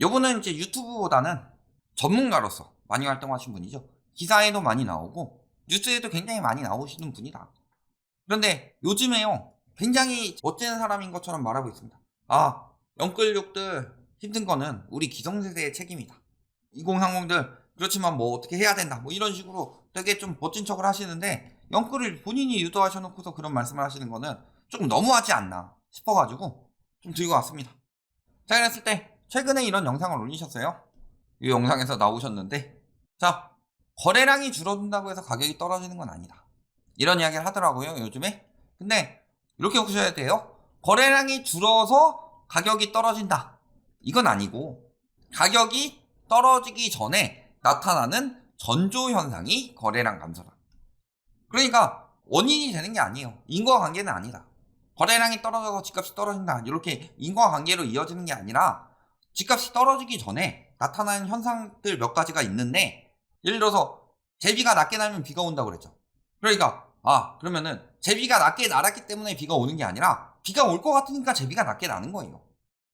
요분은 이제 유튜브보다는 전문가로서 많이 활동하신 분이죠. 기사에도 많이 나오고 뉴스에도 굉장히 많이 나오시는 분이다. 그런데 요즘에요, 굉장히 멋진 사람인 것처럼 말하고 있습니다. 아, 영끌족들 힘든 거는 우리 기성세대의 책임이다. 2030들 그렇지만 뭐 어떻게 해야 된다. 뭐 이런 식으로 되게 좀 멋진 척을 하시는데, 영끌을 본인이 유도하셔놓고서 그런 말씀을 하시는 거는 조금 너무하지 않나 싶어가지고 좀 들고 왔습니다. 자, 그랬을 때 최근에 이런 영상을 올리셨어요. 이 영상에서 나오셨는데, 자, 거래량이 줄어든다고 해서 가격이 떨어지는 건 아니다, 이런 이야기를 하더라고요, 요즘에. 근데 이렇게 보셔야 돼요. 거래량이 줄어서 가격이 떨어진다, 이건 아니고, 가격이 떨어지기 전에 나타나는 전조현상이 거래량 감소다. 그러니까 원인이 되는 게 아니에요. 인과관계는 아니다. 거래량이 떨어져서 집값이 떨어진다, 이렇게 인과관계로 이어지는 게 아니라 집값이 떨어지기 전에 나타나는 현상들 몇 가지가 있는데, 예를 들어서 제비가 낮게 날면 비가 온다고 그랬죠. 그러니까 그러면은 제비가 낮게 날았기 때문에 비가 오는 게 아니라 비가 올 것 같으니까 제비가 낮게 나는 거예요.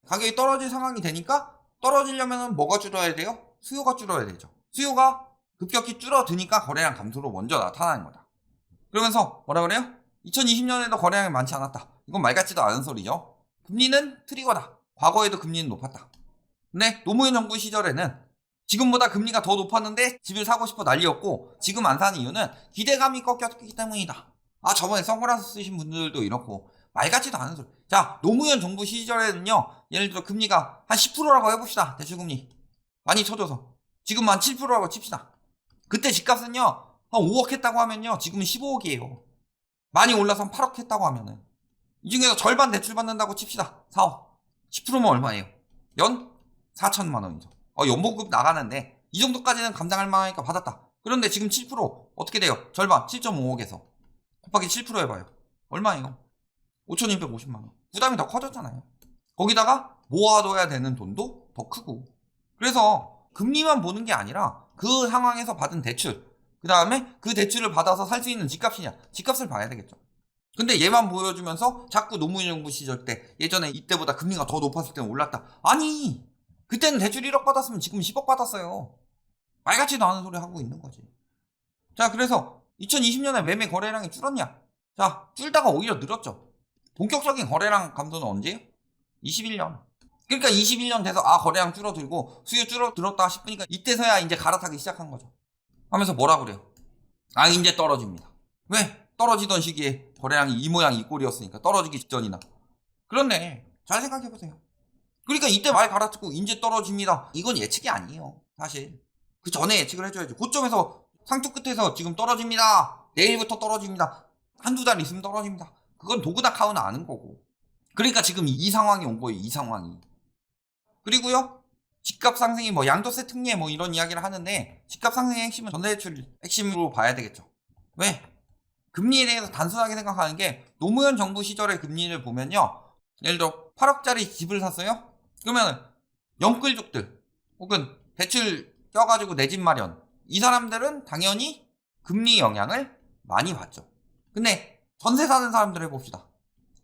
가격이 떨어질 상황이 되니까, 떨어지려면 뭐가 줄어야 돼요? 수요가 줄어야 되죠. 수요가 급격히 줄어드니까 거래량 감소로 먼저 나타나는 거다. 그러면서 뭐라 그래요? 2020년에도 거래량이 많지 않았다. 이건 말 같지도 않은 소리죠. 금리는 트리거다. 과거에도 금리는 높았다. 근데 노무현 정부 시절에는 지금보다 금리가 더 높았는데 집을 사고 싶어 난리였고, 지금 안 사는 이유는 기대감이 꺾였기 때문이다. 저번에 선글라스 쓰신 분들도 이렇고 말 같지도 않은 소리. 자, 노무현 정부 시절에는요, 예를 들어 금리가 한 10%라고 해봅시다. 대출금리 많이 쳐줘서 지금 한 7%라고 칩시다. 그때 집값은요 한 5억 했다고 하면요, 지금은 15억이에요. 많이 올라서 한 8억 했다고 하면은, 이 중에서 절반 대출 받는다고 칩시다. 4억. 10%면 얼마예요? 연 4천만 원이죠. 연봉급 나가는데 이 정도까지는 감당할 만하니까 받았다. 그런데 지금 7% 어떻게 돼요? 절반 7.5억에서 곱하기 7% 해봐요. 얼마예요? 5,250만 원. 부담이 더 커졌잖아요. 거기다가 모아둬야 되는 돈도 더 크고. 그래서 금리만 보는 게 아니라 그 상황에서 받은 대출, 그 다음에 그 대출을 받아서 살 수 있는 집값이냐, 집값을 봐야 되겠죠. 근데 얘만 보여주면서 자꾸 노무현 정부 시절 때, 예전에 이때보다 금리가 더 높았을 때는 올랐다. 아니, 그때는 대출 1억 받았으면 지금 10억 받았어요. 말 같지도 않은 소리 하고 있는 거지. 자, 그래서 2020년에 매매 거래량이 줄었냐? 자, 줄다가 오히려 늘었죠. 본격적인 거래량 감소는 언제예요? 21년. 그러니까 21년 돼서 거래량 줄어들고 수요 줄어들었다 싶으니까 이때서야 이제 갈아타기 시작한 거죠. 하면서 뭐라 그래요? 이제 떨어집니다. 왜? 떨어지던 시기에 거래량이 이 모양 이 꼴이었으니까, 떨어지기 직전이나. 그런데 잘 생각해보세요. 그러니까 이때 말 갈아듣고 이제 떨어집니다, 이건 예측이 아니에요. 사실 그 전에 예측을 해줘야죠. 고점에서 상투 끝에서 지금 떨어집니다, 내일부터 떨어집니다, 한두 달 있으면 떨어집니다, 그건 도그다 카우는 아는 거고. 그러니까 지금 이 상황이 온 거예요. 이 상황이. 그리고요, 집값 상승이 뭐 양도세 특례 뭐 이런 이야기를 하는데, 집값 상승의 핵심은 전세대출 핵심으로 봐야 되겠죠. 왜? 금리에 대해서 단순하게 생각하는 게, 노무현 정부 시절의 금리를 보면요, 예를 들어 8억짜리 집을 샀어요? 그러면 영끌족들 혹은 대출 껴가지고 내 집 마련, 이 사람들은 당연히 금리 영향을 많이 받죠. 근데 전세 사는 사람들 해봅시다.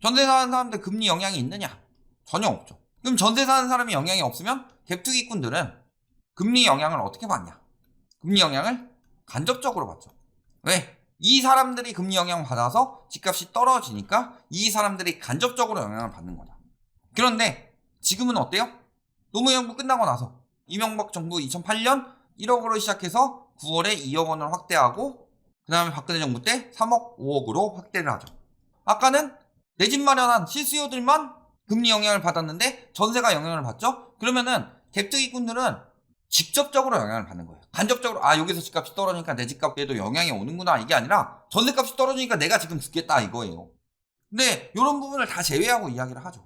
전세 사는 사람들 금리 영향이 있느냐? 전혀 없죠. 그럼 전세 사는 사람이 영향이 없으면 갭투기꾼들은 금리 영향을 어떻게 받냐? 금리 영향을 간접적으로 받죠. 왜? 이 사람들이 금리 영향을 받아서 집값이 떨어지니까 이 사람들이 간접적으로 영향을 받는 거다. 그런데 지금은 어때요? 노무현 정부 끝나고 나서 이명박 정부 2008년 1억으로 시작해서 9월에 2억 원을 확대하고, 그 다음에 박근혜 정부 때 3억 5억으로 확대를 하죠. 아까는 내 집 마련한 실수요들만 금리 영향을 받았는데 전세가 영향을 받죠? 그러면은 갭투기꾼들은 직접적으로 영향을 받는 거예요. 간접적으로 여기서 집값이 떨어지니까 내 집값에도 영향이 오는구나, 이게 아니라 전세값이 떨어지니까 내가 지금 죽겠다, 이거예요. 근데 이런 부분을 다 제외하고 이야기를 하죠.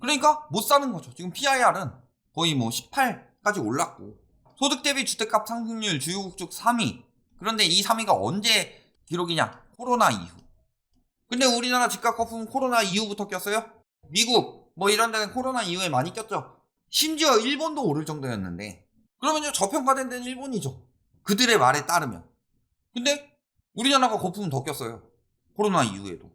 그러니까 못 사는 거죠. 지금 PIR은 거의 뭐 18까지 올랐고, 소득 대비 주택값 상승률 주요국 중 3위. 그런데 이 3위가 언제 기록이냐? 코로나 이후. 근데 우리나라 집값 거품은 코로나 이후부터 꼈어요? 미국 뭐 이런 데는 코로나 이후에 많이 꼈죠. 심지어 일본도 오를 정도였는데, 그러면요, 저평가된 데는 일본이죠, 그들의 말에 따르면. 근데 우리나라가 거품은 더 꼈어요, 코로나 이후에도.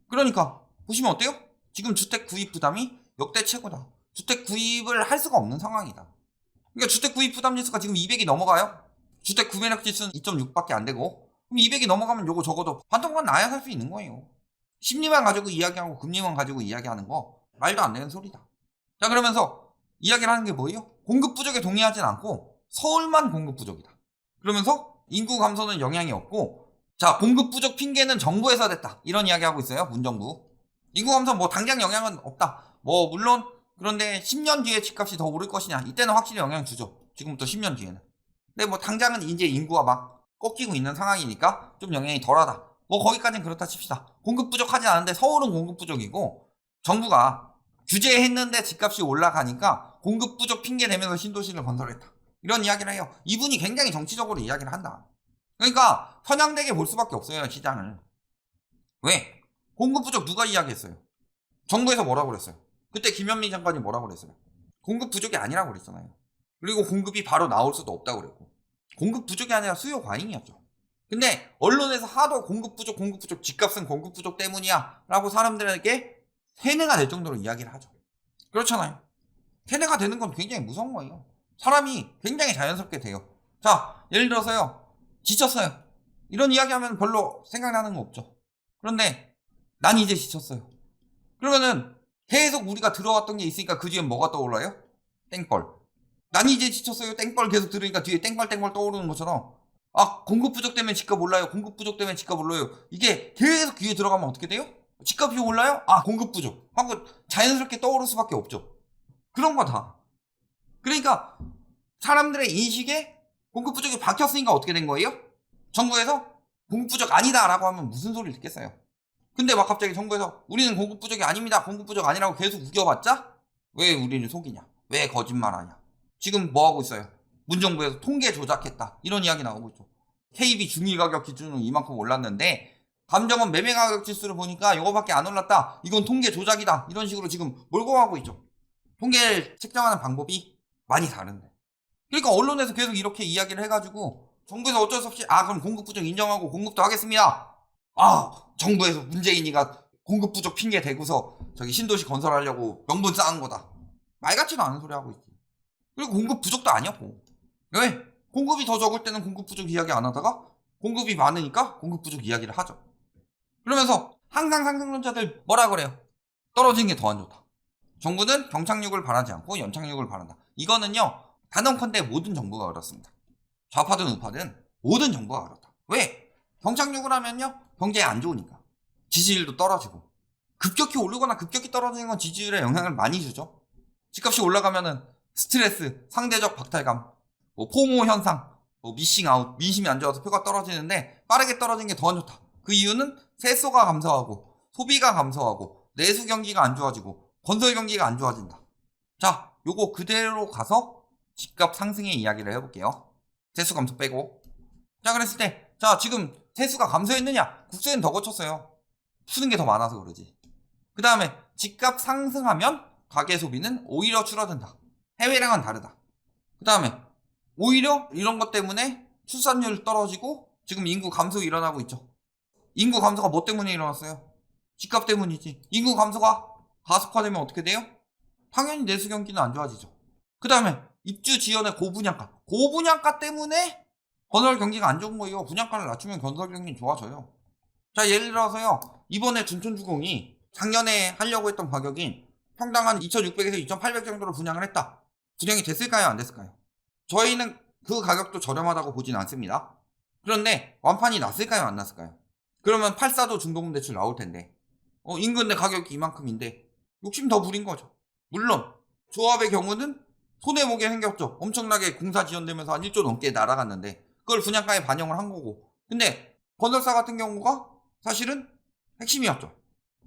그러니까 보시면 어때요? 지금 주택 구입 부담이 역대 최고다. 주택 구입을 할 수가 없는 상황이다. 그러니까 주택 구입 부담 지수가 지금 200이 넘어가요. 주택 구매력 지수는 2.6밖에 안 되고, 그럼 200이 넘어가면 요거 적어도 반토막 나야 살 수 있는 거예요. 심리만 가지고 이야기하고 금리만 가지고 이야기하는 거 말도 안 되는 소리다. 자, 그러면서 이야기를 하는 게 뭐예요? 공급 부족에 동의하진 않고 서울만 공급 부족이다. 그러면서 인구 감소는 영향이 없고, 자, 공급 부족 핑계는 정부에서 됐다, 이런 이야기 하고 있어요. 문정부. 인구 감소 뭐 당장 영향은 없다. 뭐 물론 그런데 10년 뒤에 집값이 더 오를 것이냐, 이때는 확실히 영향 주죠. 지금부터 10년 뒤에는. 근데 뭐 당장은 이제 인구가 막 꺾이고 있는 상황이니까 좀 영향이 덜하다. 뭐 거기까지는 그렇다 칩시다. 공급 부족하지 않은데 서울은 공급 부족이고, 정부가 규제했는데 집값이 올라가니까 공급 부족 핑계 대면서 신도시를 건설했다, 이런 이야기를 해요. 이분이 굉장히 정치적으로 이야기를 한다. 그러니까 편향되게 볼 수밖에 없어요, 시장을. 왜? 공급 부족 누가 이야기했어요? 정부에서 뭐라고 그랬어요? 그때 김현미 장관이 뭐라고 그랬어요? 공급 부족이 아니라고 그랬잖아요. 그리고 공급이 바로 나올 수도 없다고 그랬고, 공급 부족이 아니라 수요 과잉이었죠. 근데 언론에서 하도 공급 부족, 집값은 공급 부족 때문이야 라고 사람들에게 세뇌가 될 정도로 이야기를 하죠. 그렇잖아요. 세뇌가 되는 건 굉장히 무서운 거예요. 사람이 굉장히 자연스럽게 돼요. 자, 예를 들어서요, 지쳤어요. 이런 이야기하면 별로 생각나는 거 없죠. 그런데 난 이제 지쳤어요. 그러면은 계속 우리가 들어왔던 게 있으니까 그 뒤엔 뭐가 떠올라요? 땡벌. 난 이제 지쳤어요. 땡벌 계속 들으니까 뒤에 땡벌 떠오르는 것처럼, 아, 공급 부족 때문에 집값 올라요. 공급 부족 때문에 집값 올라요. 이게 계속 귀에 들어가면 어떻게 돼요? 집값이 올라요? 아, 공급 부족 하고 자연스럽게 떠오를 수밖에 없죠. 그런 거다. 그러니까 사람들의 인식에 공급 부족이 박혔으니까 어떻게 된 거예요? 정부에서 공급 부족 아니다 라고 하면 무슨 소리를 듣겠어요. 근데 막 갑자기 정부에서 우리는 공급 부족이 아닙니다, 공급 부족 아니라고 계속 우겨봤자 왜 우리를 속이냐, 왜 거짓말하냐. 지금 뭐 하고 있어요? 문정부에서 통계 조작했다, 이런 이야기 나오고 있죠. KB 중위가격 기준으로 이만큼 올랐는데 감정원 매매가격 지수를 보니까 이거밖에 안 올랐다, 이건 통계 조작이다, 이런 식으로 지금 몰고 가고 있죠. 통계를 책정하는 방법이 많이 다른데, 그러니까 언론에서 계속 이렇게 이야기를 해가지고 정부에서 어쩔 수 없이 그럼 공급 부족 인정하고 공급도 하겠습니다. 정부에서 문재인이가 공급 부족 핑계 대고서 저기 신도시 건설하려고 명분 쌓은 거다, 말 같지도 않은 소리 하고 있지. 그리고 공급 부족도 아니었고, 왜? 공급이 더 적을 때는 공급 부족 이야기 안 하다가 공급이 많으니까 공급 부족 이야기를 하죠. 그러면서 항상 상승론자들 뭐라 그래요? 떨어지는 게 더 안 좋다. 정부는 경착륙을 바라지 않고 연착륙을 바란다. 이거는요, 단언컨대 모든 정부가 그렇습니다. 좌파든 우파든 모든 정부가 그렇다. 왜? 경착륙을 하면요, 경제에 안 좋으니까. 지지율도 떨어지고, 급격히 오르거나 급격히 떨어지는 건 지지율에 영향을 많이 주죠. 집값이 올라가면은 스트레스, 상대적 박탈감, 뭐 포모 현상, 뭐 미싱 아웃, 민심이 안 좋아서 표가 떨어지는데 빠르게 떨어지는 게 더 안 좋다. 그 이유는 세수가 감소하고 소비가 감소하고 내수 경기가 안 좋아지고 건설 경기가 안 좋아진다. 자, 요거 그대로 가서 집값 상승의 이야기를 해볼게요. 세수 감소 빼고. 자, 그랬을 때, 자, 지금 세수가 감소했느냐? 국세는 더 거쳤어요. 푸는 게 더 많아서 그러지. 그 다음에 집값 상승하면 가계 소비는 오히려 줄어든다. 해외랑은 다르다. 그 다음에 오히려 이런 것 때문에 출산율 떨어지고 지금 인구 감소 일어나고 있죠. 인구 감소가 뭐 때문에 일어났어요? 집값 때문이지. 인구 감소가 가속화되면 어떻게 돼요? 당연히 내수 경기는 안 좋아지죠. 그 다음에 입주 지연의 고분양가 때문에 건설 경기가 안 좋은 거예요. 분양가를 낮추면 건설 경기는 좋아져요. 자, 예를 들어서요, 이번에 둔촌주공이 작년에 하려고 했던 가격인 평당 한 2,600에서 2,800 정도로 분양을 했다. 분양이 됐을까요, 안 됐을까요? 저희는 그 가격도 저렴하다고 보진 않습니다. 그런데 완판이 났을까요, 안 났을까요? 그러면 8사도 중도금 대출 나올 텐데, 인근 내 가격이 이만큼인데 욕심 더 부린 거죠. 물론 조합의 경우는 손해보게 생겼죠. 엄청나게 공사 지연되면서 한 1조 넘게 날아갔는데 그걸 분양가에 반영을 한 거고. 근데 건설사 같은 경우가 사실은 핵심이었죠.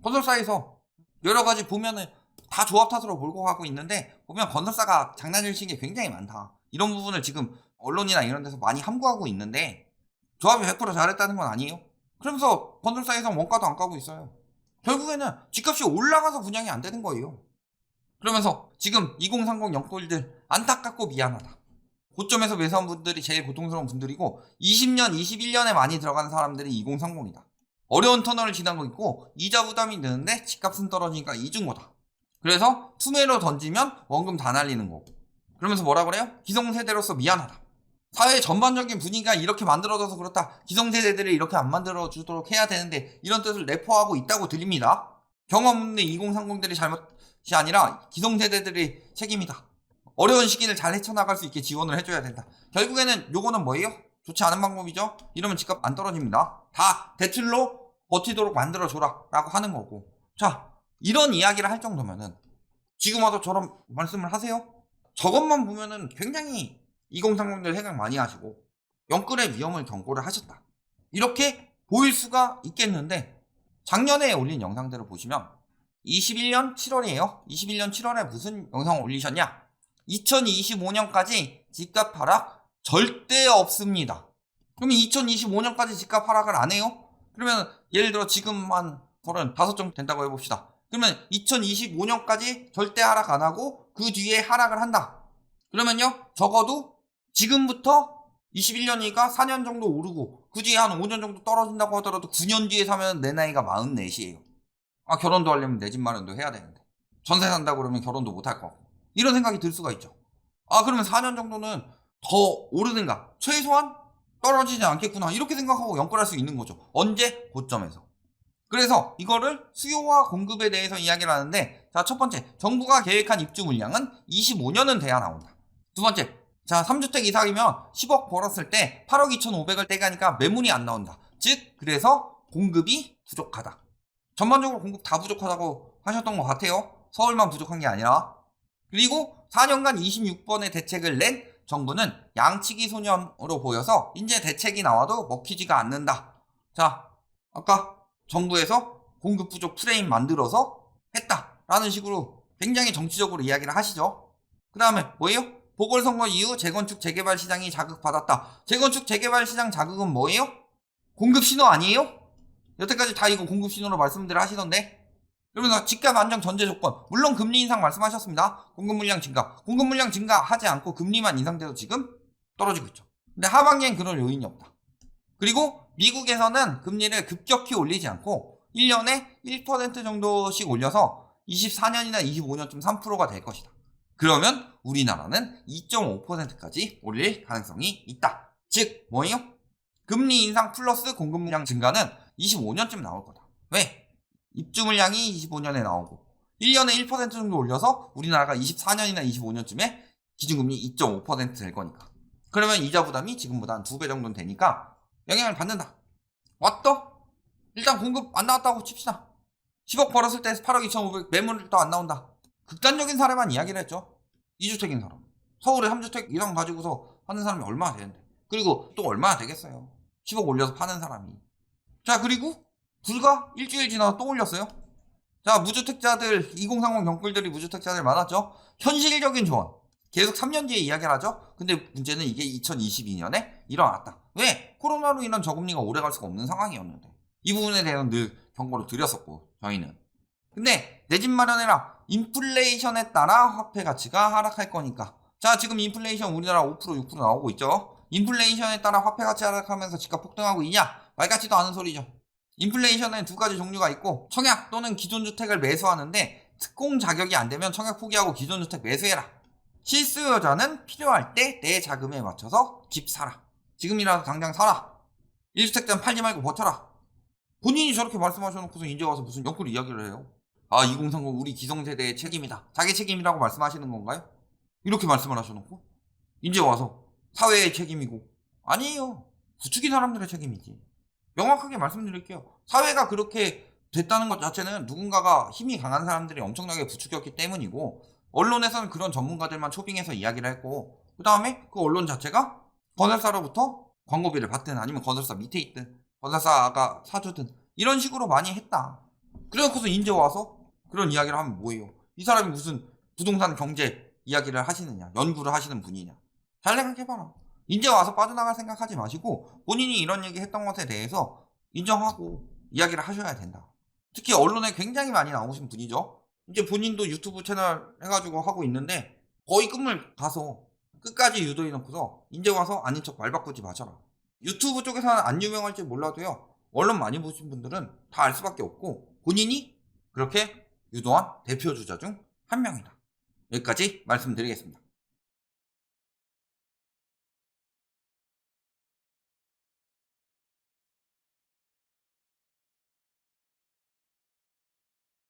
건설사에서 여러 가지 보면은 다 조합 탓으로 몰고 가고 있는데, 보면 건설사가 장난을 친 게 굉장히 많다, 이런 부분을 지금 언론이나 이런 데서 많이 함구하고 있는데, 조합이 100% 잘했다는 건 아니에요. 그러면서 건설사에서 원가도 안 까고 있어요. 결국에는 집값이 올라가서 분양이 안 되는 거예요. 그러면서 지금 2030 영골들 안타깝고 미안하다. 고점에서 매수한 분들이 제일 고통스러운 분들이고, 20년, 21년에 많이 들어가는 사람들이 2030이다. 어려운 터널을 지나고 있고 이자 부담이 느는데 집값은 떨어지니까 이중 거다. 그래서 투매로 던지면 원금 다 날리는 거고. 그러면서 뭐라 그래요? 기성세대로서 미안하다. 사회 전반적인 분위기가 이렇게 만들어져서 그렇다. 기성세대들을 이렇게 안 만들어주도록 해야 되는데 이런 뜻을 내포하고 있다고 들립니다. 경험 없는 2030들이 잘못이 아니라 기성세대들의 책임이다. 어려운 시기를 잘 헤쳐나갈 수 있게 지원을 해줘야 된다. 결국에는 요거는 뭐예요? 좋지 않은 방법이죠? 이러면 집값 안 떨어집니다. 다 대출로 버티도록 만들어줘라 라고 하는 거고. 자, 이런 이야기를 할 정도면은 지금 와서 저런 말씀을 하세요? 저것만 보면은 굉장히 2030들 생각 많이 하시고 영끌의 위험을 경고를 하셨다. 이렇게 보일 수가 있겠는데 작년에 올린 영상들을 보시면 21년 7월이에요. 21년 7월에 무슨 영상을 올리셨냐? 2025년까지 집값 하락 절대 없습니다. 그러면 2025년까지 집값 하락을 안 해요? 그러면 예를 들어 지금만 35정 된다고 해봅시다. 그러면 2025년까지 절대 하락 안 하고 그 뒤에 하락을 한다. 그러면요 적어도 지금부터 21년이니까 4년 정도 오르고 그 뒤에 한 5년 정도 떨어진다고 하더라도 9년 뒤에 사면 내 나이가 44이에요. 아, 결혼도 하려면 내 집 마련도 해야 되는데 전세 산다고 그러면 결혼도 못 할 거고 이런 생각이 들 수가 있죠. 아, 그러면 4년 정도는 더 오르든가 최소한 떨어지지 않겠구나 이렇게 생각하고 연끌할 수 있는 거죠. 언제? 고점에서. 그래서 이거를 수요와 공급에 대해서 이야기를 하는데, 자, 첫 번째, 정부가 계획한 입주 물량은 25년은 돼야 나온다. 두 번째, 자, 3주택 이상이면 10억 벌었을 때 8억 2,500을 떼가니까 매물이 안 나온다. 즉, 그래서 공급이 부족하다. 전반적으로 공급 다 부족하다고 하셨던 것 같아요. 서울만 부족한 게 아니라. 그리고 4년간 26번의 대책을 낸 정부는 양치기 소년으로 보여서 이제 대책이 나와도 먹히지가 않는다. 자, 아까 정부에서 공급 부족 프레임 만들어서 했다라는 식으로 굉장히 정치적으로 이야기를 하시죠. 그 다음에 뭐예요? 보궐선거 이후 재건축 재개발 시장이 자극받았다. 재건축 재개발 시장 자극은 뭐예요? 공급 신호 아니에요? 여태까지 다 이거 공급 신호로 말씀들 하시던데. 그러면서 집값 안정 전제 조건, 물론 금리 인상 말씀하셨습니다. 공급 물량 증가, 공급 물량 증가하지 않고 금리만 인상돼도 지금 떨어지고 있죠. 근데 하반기엔 그럴 요인이 없다. 그리고 미국에서는 금리를 급격히 올리지 않고 1년에 1% 정도씩 올려서 24년이나 25년쯤 3%가 될 것이다. 그러면 우리나라는 2.5%까지 올릴 가능성이 있다. 즉 뭐예요? 금리 인상 플러스 공급 물량 증가는 25년쯤 나올 거다. 왜? 입주 물량이 25년에 나오고 1년에 1% 정도 올려서 우리나라가 24년이나 25년쯤에 기준금리 2.5% 될 거니까. 그러면 이자 부담이 지금보다 한 2배 정도는 되니까 영향을 받는다. 왔다? 일단 공급 안 나왔다고 칩시다. 10억 벌었을 때 8억 2,500 매물도 안 나온다. 극단적인 사례만 이야기를 했죠. 2주택인 사람. 서울에 3주택 이상 가지고서 하는 사람이 얼마나 되는데. 그리고 또 얼마나 되겠어요. 10억 올려서 파는 사람이. 자, 그리고 불과 일주일 지나서 또 올렸어요. 자, 무주택자들, 2030 경끌들이 무주택자들 많았죠. 현실적인 조언. 계속 3년 뒤에 이야기를 하죠. 근데 문제는 이게 2022년에 일어났다. 왜? 코로나로 인한 저금리가 오래 갈 수가 없는 상황이었는데. 이 부분에 대해서는 늘 경고를 드렸었고, 저희는. 근데 내 집 마련해라. 인플레이션에 따라 화폐 가치가 하락할 거니까. 자, 지금 인플레이션 우리나라 5% 6% 나오고 있죠. 인플레이션에 따라 화폐 가치 하락하면서 집값 폭등하고 있냐? 말 같지도 않은 소리죠. 인플레이션은 두 가지 종류가 있고, 청약 또는 기존 주택을 매수하는데 특공 자격이 안 되면 청약 포기하고 기존 주택 매수해라. 실수요자는 필요할 때 내 자금에 맞춰서 집 사라. 지금이라도 당장 사라. 1주택자는 팔지 말고 버텨라. 본인이 저렇게 말씀하셔놓고서 이제 와서 무슨 영끌 이야기를 해요. 아, 2030 우리 기성세대의 책임이다. 자기 책임이라고 말씀하시는 건가요? 이렇게 말씀을 하셔놓고 이제 와서 사회의 책임이고. 아니에요. 부추긴 사람들의 책임이지. 명확하게 말씀드릴게요. 사회가 그렇게 됐다는 것 자체는 누군가가 힘이 강한 사람들이 엄청나게 부추겼기 때문이고, 언론에서는 그런 전문가들만 초빙해서 이야기를 했고, 그 다음에 그 언론 자체가 건설사로부터 광고비를 받든 아니면 건설사 밑에 있든 건설사가 사주든 이런 식으로 많이 했다. 그래놓고서 이제 와서 그런 이야기를 하면 뭐예요? 이 사람이 무슨 부동산 경제 이야기를 하시느냐, 연구를 하시는 분이냐. 잘 생각해봐라. 이제 와서 빠져나갈 생각하지 마시고 본인이 이런 얘기 했던 것에 대해서 인정하고 이야기를 하셔야 된다. 특히 언론에 굉장히 많이 나오신 분이죠. 이제 본인도 유튜브 채널 해가지고 하고 있는데 거의 끝물 가서 끝까지 유도해놓고서 이제 와서 아닌 척 말 바꾸지 마셔라. 유튜브 쪽에서는 안 유명할지 몰라도요, 언론 많이 보신 분들은 다 알 수밖에 없고 본인이 그렇게 유도한 대표 주자 중 한 명이다. 여기까지 말씀드리겠습니다.